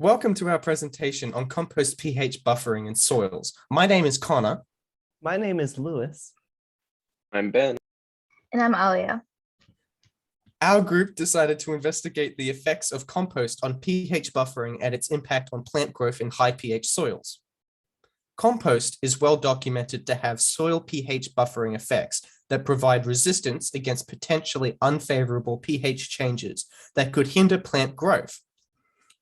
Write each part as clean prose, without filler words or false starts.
Welcome to our presentation on compost pH buffering in soils. My name is Connor. My name is Lewis. I'm Ben. And I'm Alia. Our group decided to investigate the effects of compost on pH buffering and its impact on plant growth in high pH soils. Compost is well documented to have soil pH buffering effects that provide resistance against potentially unfavorable pH changes that could hinder plant growth.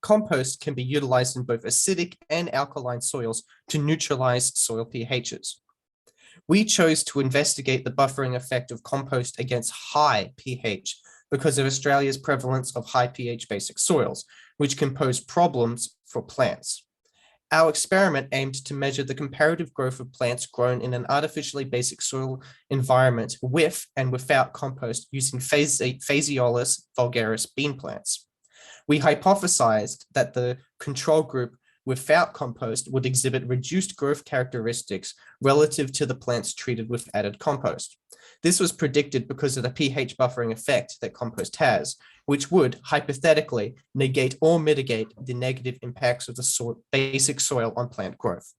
Compost can be utilized in both acidic and alkaline soils to neutralize soil pHs. We chose to investigate the buffering effect of compost against high pH because of Australia's prevalence of high pH basic soils, which can pose problems for plants. Our experiment aimed to measure the comparative growth of plants grown in an artificially basic soil environment with and without compost using Phaseolus vulgaris bean plants. We hypothesized that the control group without compost would exhibit reduced growth characteristics relative to the plants treated with added compost. This was predicted because of the pH buffering effect that compost has, which would hypothetically negate or mitigate the negative impacts of the basic soil on plant growth.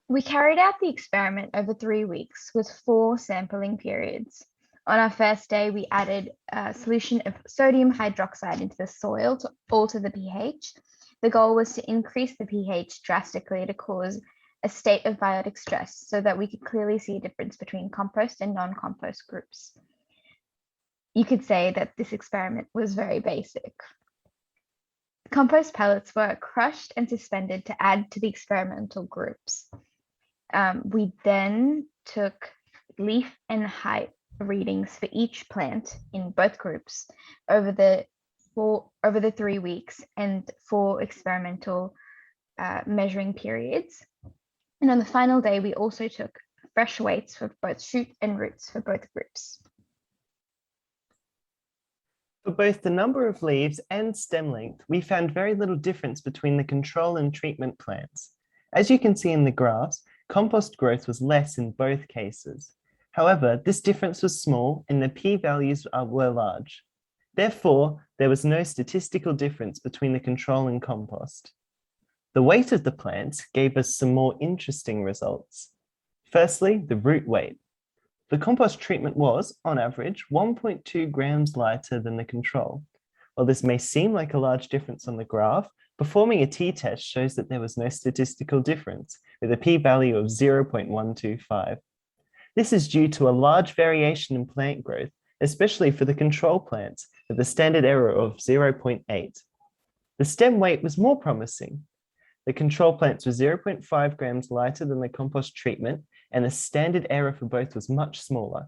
We carried out the experiment over 3 weeks with 4 sampling periods. On our first day, we added a solution of sodium hydroxide into the soil to alter the pH. The goal was to increase the pH drastically to cause a state of biotic stress so that we could clearly see a difference between compost and non-compost groups. You could say that this experiment was very basic. Compost pellets were crushed and suspended to add to the experimental groups. We then took leaf and height readings for each plant in both groups over the 3 weeks and 4 experimental measuring periods. And on the final day, we also took fresh weights for both shoot and roots for both groups. For both the number of leaves and stem length, we found very little difference between the control and treatment plants. As you can see in the graphs, compost growth was less in both cases. However, this difference was small and the p-values were large. Therefore, there was no statistical difference between the control and compost. The weight of the plants gave us some more interesting results. Firstly, the root weight. The compost treatment was, on average, 1.2 grams lighter than the control. While this may seem like a large difference on the graph, performing a t-test shows that there was no statistical difference, with a p-value of 0.125. This is due to a large variation in plant growth, especially for the control plants, with a standard error of 0.8. The stem weight was more promising. The control plants were 0.5 grams lighter than the compost treatment, and the standard error for both was much smaller.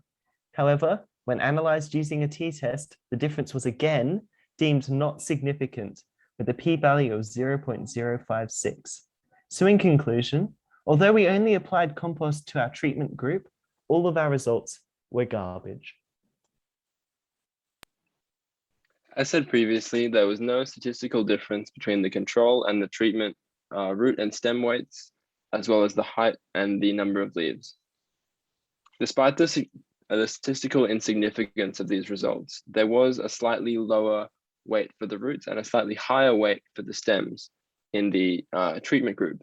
However, when analyzed using a t-test, the difference was again deemed not significant, with a p-value of 0.056. So in conclusion, although we only applied compost to our treatment group, all of our results were garbage. As said previously, there was no statistical difference between the control and the treatment root and stem weights, as well as the height and the number of leaves. Despite the statistical insignificance of these results, there was a slightly lower weight for the roots and a slightly higher weight for the stems in the treatment group.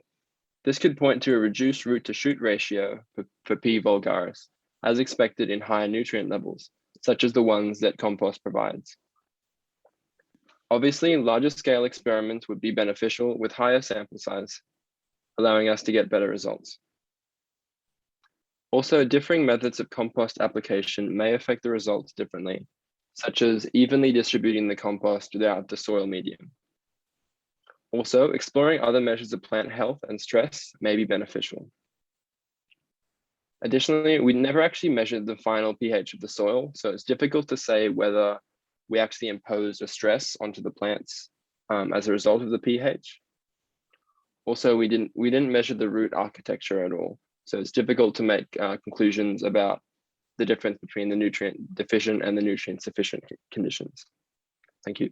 This could point to a reduced root to shoot ratio for P. vulgaris, as expected in higher nutrient levels, such as the ones that compost provides. Obviously, larger scale experiments would be beneficial with higher sample size, allowing us to get better results. Also, differing methods of compost application may affect the results differently, such as evenly distributing the compost throughout the soil medium. Also, exploring other measures of plant health and stress may be beneficial. Additionally, we never actually measured the final pH of the soil, so it's difficult to say whether we actually imposed a stress onto the plants as a result of the pH. Also, we didn't measure the root architecture at all, so it's difficult to make conclusions about the difference between the nutrient deficient and the nutrient sufficient conditions. Thank you.